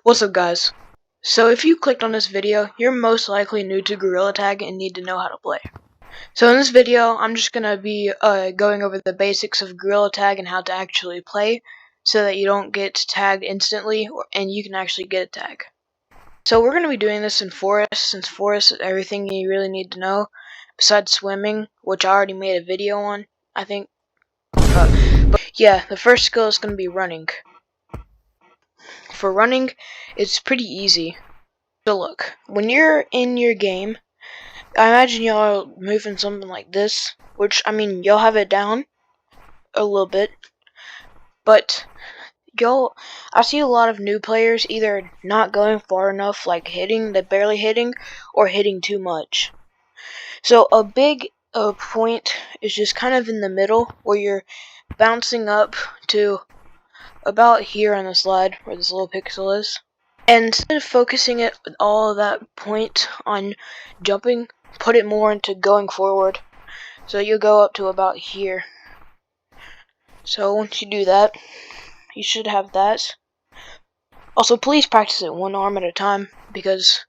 What's up, guys? So if you clicked on this video, you're most likely new to Gorilla Tag and need to know how to play. So in this video, I'm just going to be going over the basics of Gorilla Tag and how to actually play so that you don't get tagged instantly and you can actually get a tag. So we're going to be doing this in Forest, since Forest is everything you really need to know besides swimming, which I already made a video on, I think. But yeah, the first skill is going to be running. For running, it's pretty easy. So look, when you're in your game, I imagine y'all are moving something like this, which, I mean, y'all have it down a little bit, but I see a lot of new players either not going far enough, like they're barely hitting, or hitting too much. So a big point is just kind of in the middle, where you're bouncing up to about here on the slide, where this little pixel is. And instead of focusing it with all of that point on jumping, put it more into going forward. So you'll go up to about here. So once you do that, you should have that. Also, please practice it one arm at a time, because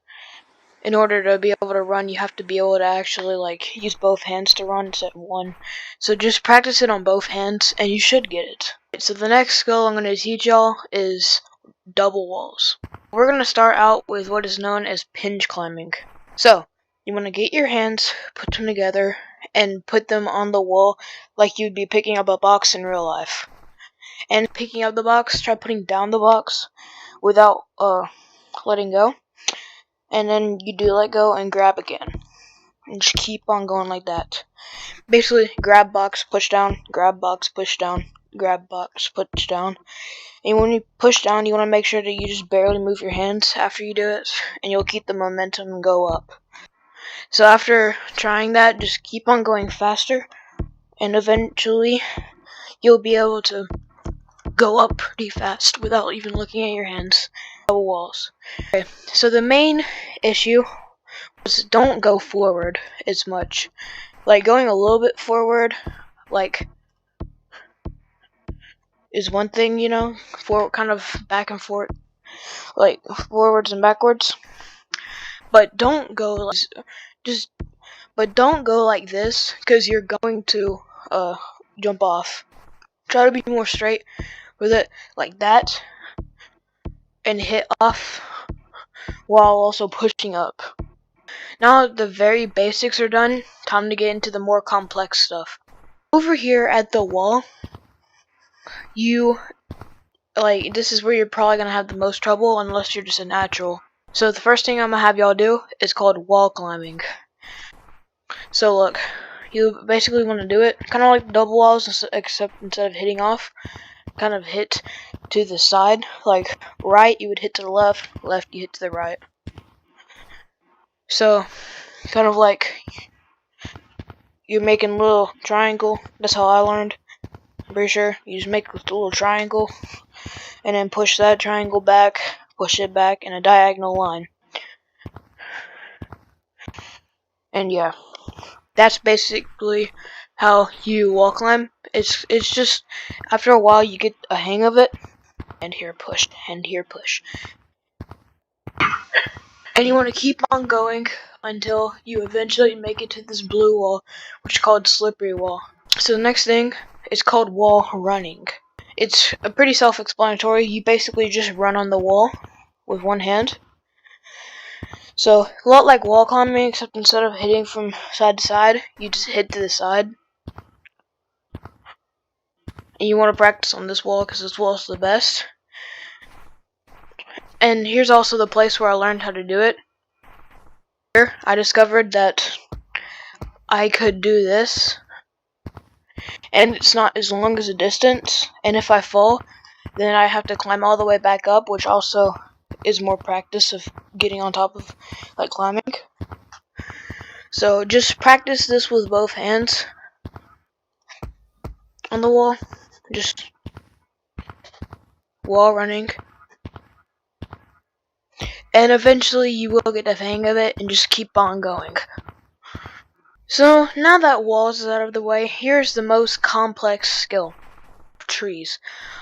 in order to be able to run, you have to be able to actually use both hands to run instead of one. So just practice it on both hands, and you should get it. So the next skill I'm going to teach y'all is double walls. We're going to start out with what is known as pinch climbing. So you want to get your hands, put them together, and put them on the wall like you'd be picking up a box in real life. And picking up the box, try putting down the box without letting go. And then you do let go and grab again. And just keep on going like that. Basically, grab box, push down, grab box, push down, grab box, push down. And when you push down, you want to make sure that you just barely move your hands after you do it, and you'll keep the momentum and go up. So after trying that, just keep on going faster, and eventually you'll be able to go up pretty fast without even looking at your hands. Double walls. Okay, so the main issue was don't go forward as much. Like going a little bit forward, is one thing, for kind of back and forth, like forwards and backwards. But don't go like this, because you're going to jump off. Try to be more straight with it, like that, and hit off while also pushing up. Now the very basics are done, time to get into the more complex stuff. Over here at the wall, this is where you're probably gonna have the most trouble unless you're just a natural. So the first thing I'm gonna have y'all do is called wall climbing. So look, you basically want to do it kind of like double walls, except instead of hitting off, kind of hit to the side. Like right, you would hit to the left, left you hit to the right. So kind of like you're making a little triangle. That's how I learned. I'm pretty sure you just make a little triangle and then push that triangle back, push it back in a diagonal line. And yeah, that's basically how you wall climb. It's just after a while you get a hang of it. And here push, and here push. And you want to keep on going until you eventually make it to this blue wall, which is called slippery wall. So the next thing is called wall running. It's pretty self-explanatory. You basically just run on the wall with one hand. So a lot like wall climbing, except instead of hitting from side to side, you just hit to the side. And you want to practice on this wall because this wall is the best. And here's also the place where I learned how to do it. Here, I discovered that I could do this, and it's not as long as a distance, and if I fall, then I have to climb all the way back up, which also is more practice of getting on top of, climbing. So just practice this with both hands on the wall, just wall running. And eventually you will get the hang of it and just keep on going. So now that walls is out of the way, here's the most complex skill. Trees.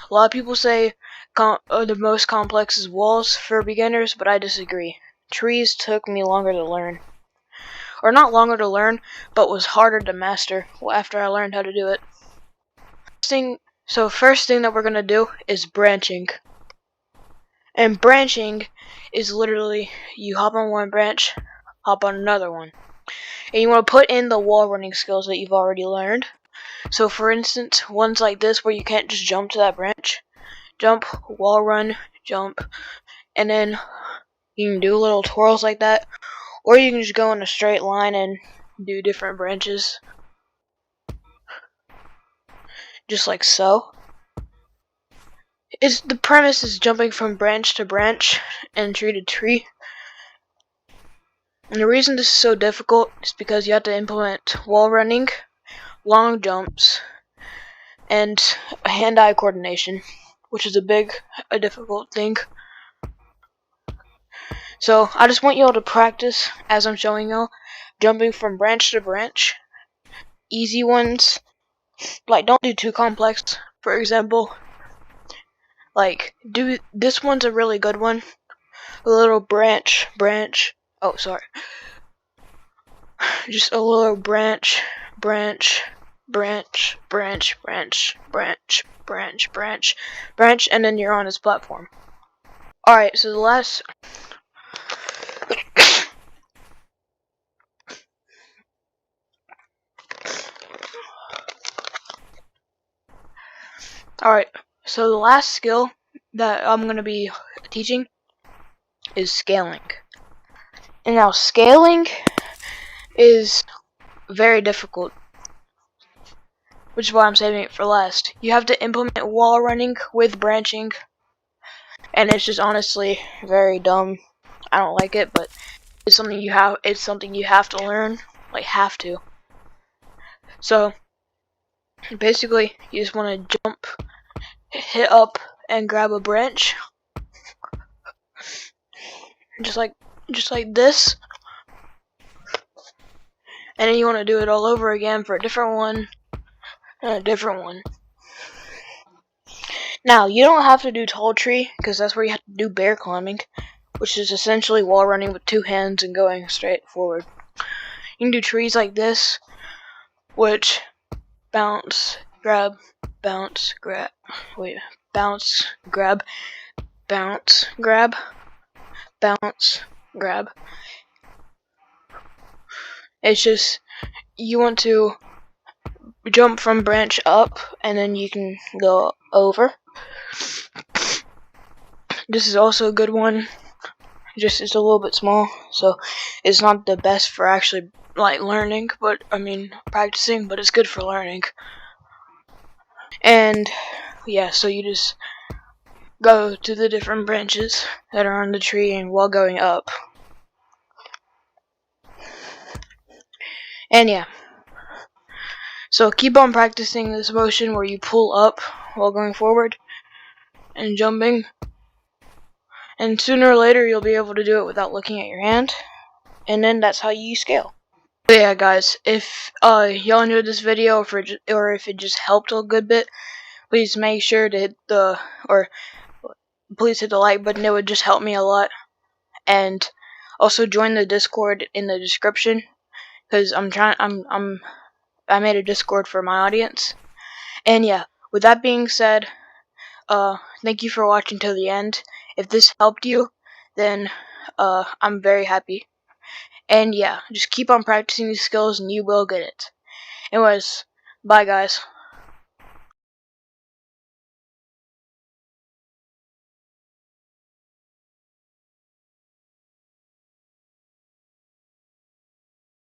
A lot of people say the most complex is walls for beginners, but I disagree. Trees took me longer to learn. Or not longer to learn, but was harder to master after I learned how to do it. First thing that we're going to do is branching. And branching is literally you hop on one branch, hop on another one. And you want to put in the wall running skills that you've already learned. So for instance, ones like this where you can't just jump to that branch. Jump, wall run, jump, and then you can do little twirls like that, or you can just go in a straight line and do different branches, just like so. The premise is jumping from branch to branch and tree to tree. And the reason this is so difficult is because you have to implement wall running, long jumps, and hand-eye coordination, which is a difficult thing. So I just want y'all to practice as I'm showing y'all, jumping from branch to branch. Easy ones, like don't do too complex. For example, like this one's a really good one. A little branch. Oh, sorry. Just a little branch, and then you're on this platform. Alright, so the last skill that I'm going to be teaching is scaling. And now scaling is very difficult, which is why I'm saving it for last. You have to implement wall running with branching, and it's just honestly very dumb. I don't like it, but it's something you have to learn, like have to. So basically, you just want to jump, hit up, and grab a branch, just like this, and then you want to do it all over again for a different one and a different one. Now you don't have to do tall tree because that's where you have to do bear climbing, which is essentially wall running with two hands and going straight forward. You can do trees like this, which bounce, grab, bounce, grab, bounce, grab, bounce, grab, bounce, grab. It's just, you want to jump from branch up, and then you can go over. This is also a good one. Just it's a little bit small, so it's not the best for actually like learning, but I mean practicing, but it's good for learning. And yeah, so you just go to the different branches that are on the tree and while going up. And yeah, so keep on practicing this motion where you pull up while going forward and jumping, and sooner or later you'll be able to do it without looking at your hand, and then that's how you scale. But yeah, guys, if y'all enjoyed this video, or if it just helped a good bit, please make sure to hit the like button. It would just help me a lot. And also join the Discord in the description, because I made a Discord for my audience. And yeah, with that being said, thank you for watching till the end. If this helped you, then I'm very happy. And yeah, just keep on practicing these skills and you will get it. Anyways, bye guys.